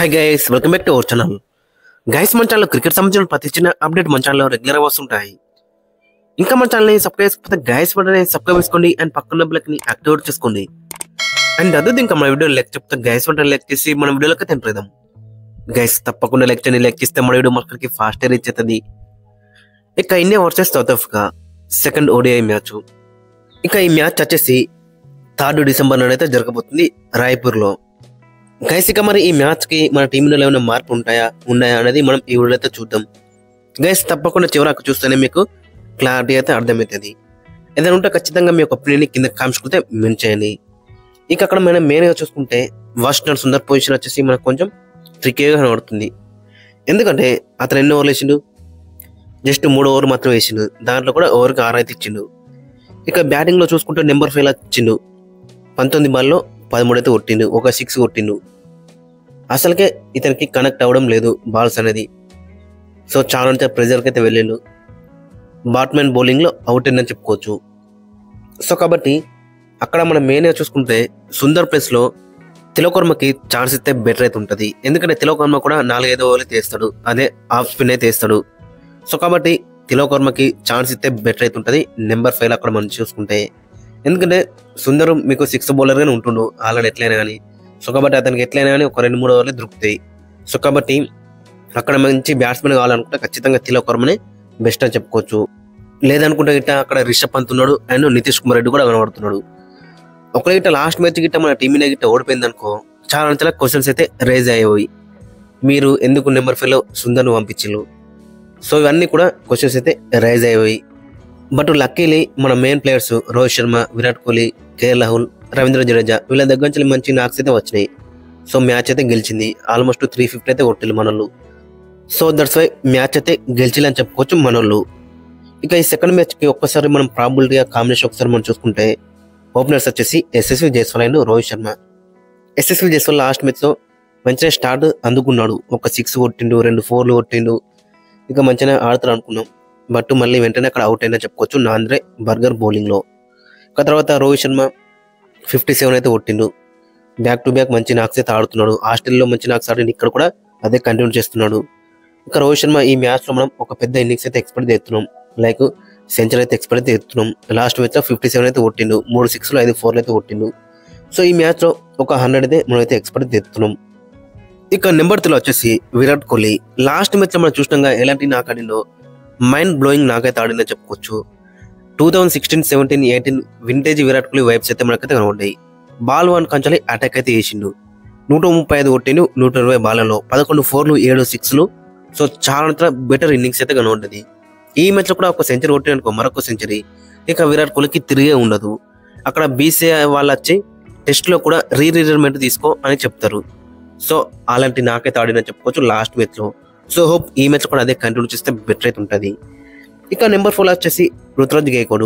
Hi guys, welcome back to our channel. Guys, మన ఛానల్లో cricket సంబంధించిన ప్రతి చిన్న అప్డేట్ మన ఛానల్లో రెగ్యులర్గా వస్తుంటాయి. ఇంకా మన ఛానల్ని సబ్స్క్రైబ్ చేసుకుంటే గైస్ వెంటనే సబ్స్క్రైబ్ చేసుకోండి అండ్ పక్కన బెల్ని యాక్టివేట్ చేసుకోండి. అండ్ అదే ఇంకా మన వీడియో లైక్ చెప్తే గైస్ వెంటనే లైక్ చేసి మన వీడియోలోకి తింటాం. గైస్ తప్పకుండా లైక్ చేయండి. లైక్ చేస్తే మన వీడియో మనకి ఫాస్ట్ రీచ్ అవుతుంది. ఇక India versus south Africa second ODI match. ఇక ఈ మ్యాచ్ వచ్చేసి 3 డిసెంబర్ నాడైతే జరగబోతుంది రాయ్పూర్లో. గైస్, ఇక మరి ఈ మ్యాచ్ కి మన టీంలో ఏమైనా మార్పు ఉన్నాయా అనేది మనం ఈ వీడియోలో అయితే చూద్దాం. గైస్ తప్పకుండా చివరకు చూస్తేనే మీకు క్లారిటీ అయితే అర్థమవుతుంది. ఏదైనా ఉంటే ఖచ్చితంగా మీ యొక్క ఒపీనియన్ కింద కామెంట్స్ అయితే మెన్షన్ చేయండి. ఇక అక్కడ మనం మెయిన్గా చూసుకుంటే వాషింగ్టన్ సుందర్ పొజిషన్ వచ్చేసి మనకు కొంచెం ట్రికీగా కనబడుతుంది. ఎందుకంటే అతను ఎన్ని ఓవర్లు వేసిండు, జస్ట్ 3 ఓవర్లు మాత్రం వేసిండు. దాంట్లో కూడా ఓవర్కి 6 అయితే ఇచ్చిండు. ఇక బ్యాటింగ్లో చూసుకుంటే నెంబర్ 5 ఇచ్చిండు. 19 బాల్లో 13 అయితే కొట్టిండు, ఒక 6 కొట్టిండు. అసలుకే ఇతనికి కనెక్ట్ అవ్వడం లేదు బాల్స్ అనేది. సో చాలా ప్రెజర్కి అయితే వెళ్ళిండు. బాట్మెన్ బౌలింగ్లో అవుట్ అయిందని చెప్పుకోవచ్చు. సో కాబట్టి అక్కడ మనం మెయిన్గా చూసుకుంటే సుందర్ ప్లేస్లో తిలక్ వర్మకి ఛాన్స్ ఇస్తే బెటర్ అయితే ఉంటుంది. ఎందుకంటే తిలక్ వర్మ కూడా 4-5 ఓవర్లు తీస్తాడు, అదే ఆఫ్ స్పిన్ అయితే వేస్తాడు. సో కాబట్టి తిలక్ వర్మకి ఛాన్స్ ఇస్తే బెటర్ అయితే ఉంటుంది నెంబర్ 5 అక్కడ మనం చూసుకుంటే. ఎందుకంటే సుందర్ మీకు 6 బౌలర్గానే ఉంటుండు ఆల్రెడీ ఎట్లయినా కానీ. సో కాబట్టి అతనికి ఎట్లయినా కానీ ఒక 2-3 ఓవర్లు దొరుకుతాయి. సో కాబట్టి అక్కడ మంచి బ్యాట్స్మెన్ కావాలనుకుంటే ఖచ్చితంగా తిలక్ వర్మనే బెస్ట్ అని చెప్పుకోవచ్చు. లేదనుకుంటే గిట్ట అక్కడ రిషబ్ పంత్ ఉన్నాడు అండ్ నితీష్ కుమార్ రెడ్డి కూడా కనబడుతున్నాడు. ఒకవేళ గిట్ట లాస్ట్ మ్యాచ్ గిట్ట మన టీం ఇండియా గిట్ట ఓడిపోయింది అనుకో, చాలా క్వశ్చన్స్ అయితే రేజ్ అయ్యాయి. మీరు ఎందుకు నెంబర్ 5లో సుందర్ను పంపించారు? సో ఇవన్నీ కూడా క్వశ్చన్స్ అయితే రైజ్ అయ్యాయి. బట్ లక్కీలీ మన main players Rohit Sharma, Virat Kohli, KL Rahul, Ravindra Jadeja వీళ్ళ దగ్గర నుంచి మంచి నాక్స్ అయితే వచ్చినాయి. సో మ్యాచ్ అయితే గెలిచింది. ఆల్మోస్ట్ 350 అయితే కొట్టిల్లు మనోళ్ళు. సో దట్స్ వై మ్యాచ్ అయితే గెలిచిల్లు అని చెప్పుకోవచ్చు మనోళ్ళు. ఇక ఈ సెకండ్ మ్యాచ్కి ఒక్కసారి మనం ప్రాబిలిటీగా కాంబినేషన్ ఒకసారి మనం చూసుకుంటే ఓపెనర్స్ వచ్చేసి SSV Jaiswal and Rohit Sharma. SSV Jaiswal last మ్యాచ్లో మంచిగా స్టార్ట్ అందుకున్నాడు. ఒక 6 కొట్టిండు, 2 4లు కొట్టిండు. ఇక మంచిగా ఆడుతారు అనుకున్నాం. బట్ మళ్ళీ వెంటనే అక్కడ అవుట్ అయినా చెప్పుకోవచ్చు నాంద్రే బర్గర్ బౌలింగ్లో. ఇక తర్వాత రోహిత్ శర్మ 57 అయితే కొట్టిండు. బ్యాక్ టు బ్యాక్ మంచి నాక్స్ అయితే ఆడుతున్నాడు. ఆస్ట్రేలియాలో మంచి నాక్స్ ఆడిండు, ఇక్కడ కూడా అదే కంటిన్యూ చేస్తున్నాడు. ఇక రోహిత్ శర్మ ఈ మ్యాచ్లో మనం ఒక పెద్ద ఇన్నింగ్స్ అయితే ఎక్స్పెక్ట్ చేస్తున్నాం. లైక్ సెంచరీ అయితే ఎక్స్పెక్ట్ అయితే చేస్తున్నాం. లాస్ట్ మ్యాచ్లో 57 అయితే కొట్టిండు, 3 6లు 5 4లు అయితే కొట్టిండు. సో ఈ మ్యాచ్లో ఒక 100 అయితే మనం అయితే ఎక్స్పెక్ట్ చేస్తున్నాం. ఇక నెంబర్ 3 వచ్చేసి విరాట్ కోహ్లీ. లాస్ట్ మ్యాచ్లో మనం చూసినాగా ఎలాంటి నాక్ ఆడిండో మైండ్ బ్లోయింగ్ నాకైతే ఆడిందని చెప్పుకోవచ్చు. 2016, 17, 18 వింటేజ్ విరాట్ కోహ్లీ వైబ్స్ అయితే మనకైతే కనబడ్డాయి. బాల్ 1 కంచాలి అటాక్ అయితే చేసిండు. 135 కొట్టిండు 120 బాలలో, 11 4లు 7 6లు. సో చాలా బెటర్ ఇన్నింగ్స్ అయితే కనబడ్డది. ఈ మ్యాచ్లో కూడా ఒక సెంచరీ కొట్టిననుకో మరొక సెంచరీ. ఇక విరాట్ కోహ్లీకి తిరిగే ఉండదు. అక్కడ బీసీఐ వాళ్ళు వచ్చి టెస్ట్లో కూడా రిటైర్మెంట్ తీసుకో అని చెప్తారు. సో అలాంటి నాకైతే ఆడినని చెప్పుకోవచ్చు లాస్ట్ మ్యాచ్లో. సో హోప్ ఈ మ్యాచ్ కూడా అదే కంటిన్యూ చేస్తే బెటర్ అయితే ఉంటుంది. ఇక నెంబర్ 4 వచ్చేసి రుతురాజ్ గైక్వాడ్.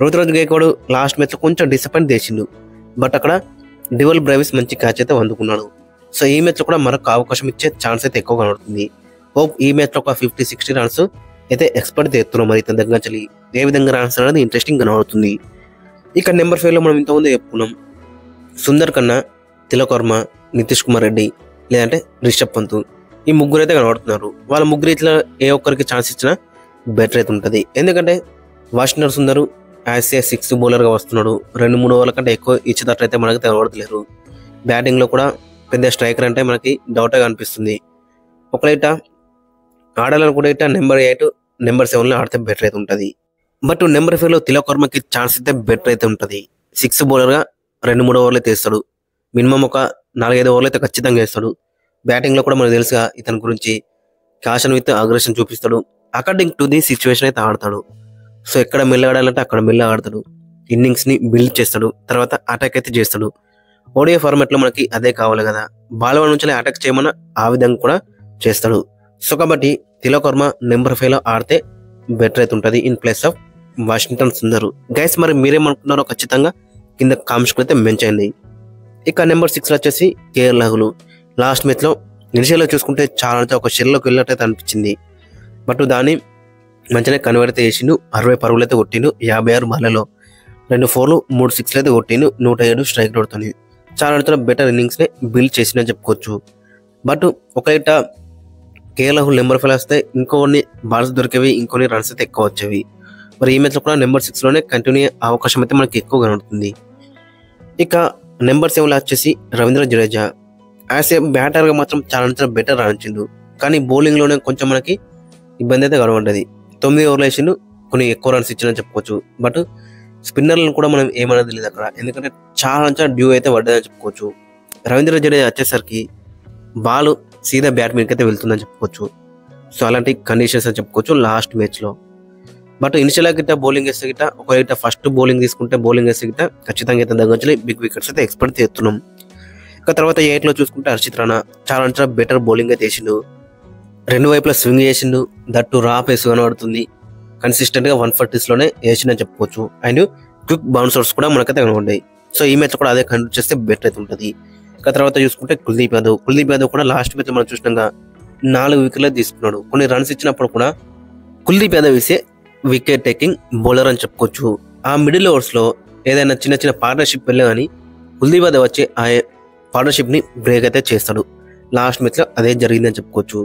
రుతురాజ్ గైక్వాడ్ లాస్ట్ మ్యాచ్లో కొంచెం డిసప్పాయింట్ చేసిండు. బట్ అక్కడ డివల్ బ్రేవిస్ మంచి క్యాచ్ అయితే అందుకున్నాడు. సో ఈ మ్యాచ్లో కూడా మరొక అవకాశం ఇచ్చే ఛాన్స్ అయితే ఎక్కువ కనబడుతుంది. హోప్ ఈ మ్యాచ్లో ఒక 50-60 రన్స్ అయితే ఎక్స్పెక్ట్ చేస్తున్నాం. మరి తన దగ్గర నుంచి ఏ విధంగా రన్స్ అనేది ఇంట్రెస్టింగ్ కనబడుతుంది. ఇక నెంబర్ 5లో మనం ఇంతకుముందు చెప్పుకున్నాం సుందర్ కన్నా తిలక్ వర్మ, నితీష్ కుమార్ రెడ్డి లేదంటే రిషబ్ పంత్, ఈ ముగ్గురు అయితే కనబడుతున్నారు. వాళ్ళ ముగ్గురు ఇట్లా ఏ ఒక్కరికి ఛాన్స్ ఇచ్చినా బెటర్ అయితే ఉంటుంది. ఎందుకంటే వాషింగ్టన్ సుందర్ యాజ్ ఏ 6 బౌలర్గా వస్తున్నాడు. 2-3 ఓవర్ల కంటే ఎక్కువ ఇచ్చేటట్లయితే మనకి కనబడతలేరు. బ్యాటింగ్లో కూడా పెద్ద స్ట్రైకర్ అంటే మనకి డౌట్గా అనిపిస్తుంది. ఒకవేళ ఆడాలనుకుంటే ఇట్లా నెంబర్ 8, నెంబర్ 7లో ఆడితే బెటర్ అయితే ఉంటుంది. బట్ నెంబర్ 5లో తిలక్ వర్మకి ఛాన్స్ అయితే బెటర్ అయితే ఉంటుంది. 6 బౌలర్గా 2-3 ఓవర్లు అయితే వేస్తాడు. మినిమం ఒక 4-5 ఓవర్లు అయితే ఖచ్చితంగా వేస్తాడు. బ్యాటింగ్లో కూడా మనకు తెలుసుగా ఇతని గురించి కాషన్ విత్ అగ్రెషన్ చూపిస్తాడు. అకార్డింగ్ టు ది సిచ్యువేషన్ అయితే ఆడతాడు. సో ఎక్కడ మెల్ల ఆడాలంటే అక్కడ మెల్ల ఆడతాడు. ఇన్నింగ్స్ని బిల్డ్ చేస్తాడు, తర్వాత అటాక్ అయితే చేస్తాడు. ఓడిఐ ఫార్మాట్లో మనకి అదే కావాలి కదా. బాల్ 1 నుంచి అటాక్ చేయమన్నా ఆ విధంగా కూడా చేస్తాడు. సో కాబట్టి తిలక్ వర్మ నెంబర్ 5లో ఆడితే బెటర్ అయితే ఉంటుంది in place of Washington Sundar. Guys మరి మీరేమనుకున్నారో ఖచ్చితంగా కింద కామెంట్స్ అయితే మెన్షన్ చేయండి. ఇక నెంబర్ 6 వచ్చేసి కేఎల్ రాహుల్. లాస్ట్ మ్యాచ్లో ఇనిషియల్గా చూసుకుంటే చాలా ఒక షెల్లోకి వెళ్ళినట్టయితే అనిపించింది. బట్ దాన్ని మంచిగా కన్వర్ట్ చేసిండు. 60 పరుగులు అయితే కొట్టిండు 56 బాలలో, 2 4లు 3 6లు అయితే కొట్టిండు 107 స్ట్రైక్ రేట్తో. చాలా బెటర్ ఇన్నింగ్స్ని బిల్డ్ చేసిందని చెప్పుకోవచ్చు. బట్ ఒక ఇట కేఎల్ రాహుల్ నెంబర్ 5 వస్తే ఇంకొన్ని బాల్స్ దొరికేవి, ఇంకొన్ని రన్స్ అయితే ఎక్కువ వచ్చేవి. మరి ఈ మ్యాచ్లో కూడా నెంబర్ 6లోనే కంటిన్యూ అవకాశం అయితే మనకి ఎక్కువ కనబడుతుంది. ఇక నెంబర్ 7లో వచ్చేసి రవీంద్ర జడేజా. యాజ్ ఏ బ్యాటర్గా మాత్రం చాలా బెటర్ రాణించిండు, కానీ బౌలింగ్లోనే కొంచెం మనకి ఇబ్బంది అయితే కనబడ్డది. 9 ఓవర్లు వేసిండు, కొన్ని ఎక్కువ రన్స్ ఇచ్చిందని చెప్పుకోవచ్చు. బట్ స్పిన్నర్లను కూడా మనం ఏమన్నది లేదు అక్కడ, ఎందుకంటే చాలా డ్యూ అయితే పడ్డదని చెప్పుకోవచ్చు. రవీంద్ర జడేజా వచ్చేసరికి బాల్ సీదా బ్యాట్ మీదకి అయితే వెళ్తుందని చెప్పుకోవచ్చు. సో అలాంటి కండిషన్స్ అని చెప్పుకోవచ్చు లాస్ట్ మ్యాచ్లో. బట్ ఇనిషియల్ గిట్ట బౌలింగ్ వేస్తే గిట్ట ఒక ఫస్ట్ బౌలింగ్ తీసుకుంటే బౌలింగ్ వేస్తే గిట్ట ఖచ్చితంగా అయితే దగ్గర బిగ్ వికెట్స్ అయితే ఎక్స్పెక్ట్ చేస్తున్నాం. ఇక తర్వాత 8లో చూసుకుంటే హర్షిత్ రాణా చాలా బెటర్ బౌలింగ్ అయితే వేసిండు. 2 వైపులా స్వింగ్ చేసిండు, దట్టు రా పేస్ కనబడుతుంది. కన్సిస్టెంట్గా 140స్లోనే వేసిందని చెప్పుకోవచ్చు. అండ్ క్విక్ బౌన్సర్స్ కూడా మనకైతే కనబడ్డాయి. సో ఈ మ్యాచ్ కూడా అదే కంటిన్యూ చేస్తే బెటర్ అయితే ఉంటుంది. ఇక తర్వాత చూసుకుంటే కుల్దీప్ యాదవ్ కూడా లాస్ట్ మ్యాచ్ మనం చూసినాక 4 వికెట్లే తీసుకున్నాడు. కొన్ని రన్స్ ఇచ్చినప్పుడు కూడా కుల్దీప్ యాదవ్ వేసే వికెట్ టేకింగ్ బౌలర్ అని చెప్పుకోవచ్చు. ఆ మిడిల్ ఓవర్స్లో ఏదైనా చిన్న పార్ట్నర్షిప్ వెళ్ళే కానీ కుల్దీప్ యాదవ్ వచ్చి ఆ పార్ట్నర్షిప్ని బ్రేక్ అయితే చేస్తాడు. లాస్ట్ మ్యాచ్లో అదే జరిగిందని చెప్పుకోవచ్చు.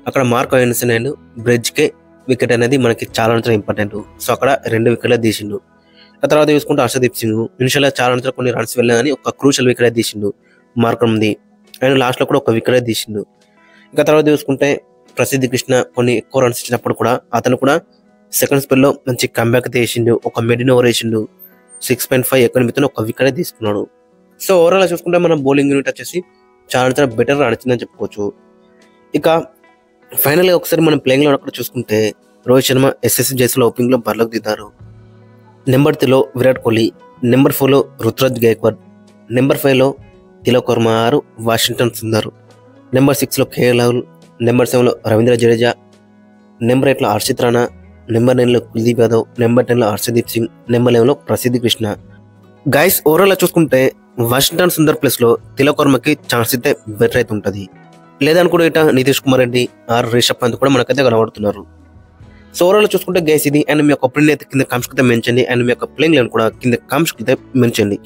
అక్కడ మార్క్ ఆండర్సన్ అండ్ బ్రిడ్జ్కే వికెట్ అనేది మనకి చాలా ఇంపార్టెంట్. సో అక్కడ 2 వికెట్లే తీసిండు. ఆ తర్వాత చూసుకుంటే హర్షదీప్ సింగ్ ఇనిషియల్గా చాలా కొన్ని రన్స్ వెళ్ళినా కానీ ఒక క్రూషల్ వికెట్ తీసిండు, మార్కం ఉంది. అండ్ లాస్ట్లో కూడా ఒక వికెట్ తీసిండు. ఇక తర్వాత చూసుకుంటే ప్రసిద్ధి కృష్ణ కొన్ని ఎక్కువ రన్స్ ఇచ్చినప్పుడు కూడా అతను కూడా సెకండ్ స్పెల్లో మంచి కంబ్యాక్ అయితే వేసిండు, ఒక మిడిల్ ఓవర్ వేసిండు. 6.5 ఎకనమీతో ఒక వికెట్ తీసుకున్నాడు. సో ఓవరాల్ చూసుకుంటే మన బౌలింగ్ యూనిట్ వచ్చేసి చాలా బెటర్ నడిచిందని చెప్పుకోవచ్చు. ఇక ఫైనల్గా ఒకసారి మనం ప్లేయింగ్లో అక్కడ చూసుకుంటే రోహిత్ శర్మ ఎస్ఎస్సి జైస్లో ఓపెనింగ్లో బరిలోకి దిద్దారు. నెంబర్ 3లో విరాట్ కోహ్లీ, నెంబర్ 4లో రుతురాజ్ గైక్వాడ్, నెంబర్ 5లో తిలక్ వర్మ, వాషింగ్టన్ సుందర్, నెంబర్ 6లో కేఎల్ రాహుల్, నెంబర్ 7లో రవీంద్ర జడేజా, నెంబర్ 8లో హర్షిత్ రాణా, నెంబర్ 9లో కుల్దీప్ యాదవ్, నెంబర్ 10లో హర్షదీప్ సింగ్, నెంబర్ 11లో ప్రసిద్ధి కృష్ణ. గైస్ ఓవరాల్ చూసుకుంటే వాషింగ్టన్ సుందర్ ప్లేస్లో తిలక్ వర్మకి ఛాన్స్ అయితే బెటర్ అయితే ఉంటుంది. లేదనుకుంటే ఇట నితీష్ కుమార్ రెడ్డి రిషబ్ పంత్ కూడా మనకైతే కనబడుతున్నారు. సో ఓవరాల్ చూసుకుంటే గైస్ ఇది. అండ్ మీ యొక్క ఒపీనియన్ అయితే కింద కామెంట్స్ అయితే మెన్షన్ చేయండి. అండ్ మీ యొక్క ప్లేయింగ్ లైన్ కూడా కింద కామెంట్స్ అయితే మెన్షన్ చేయండి.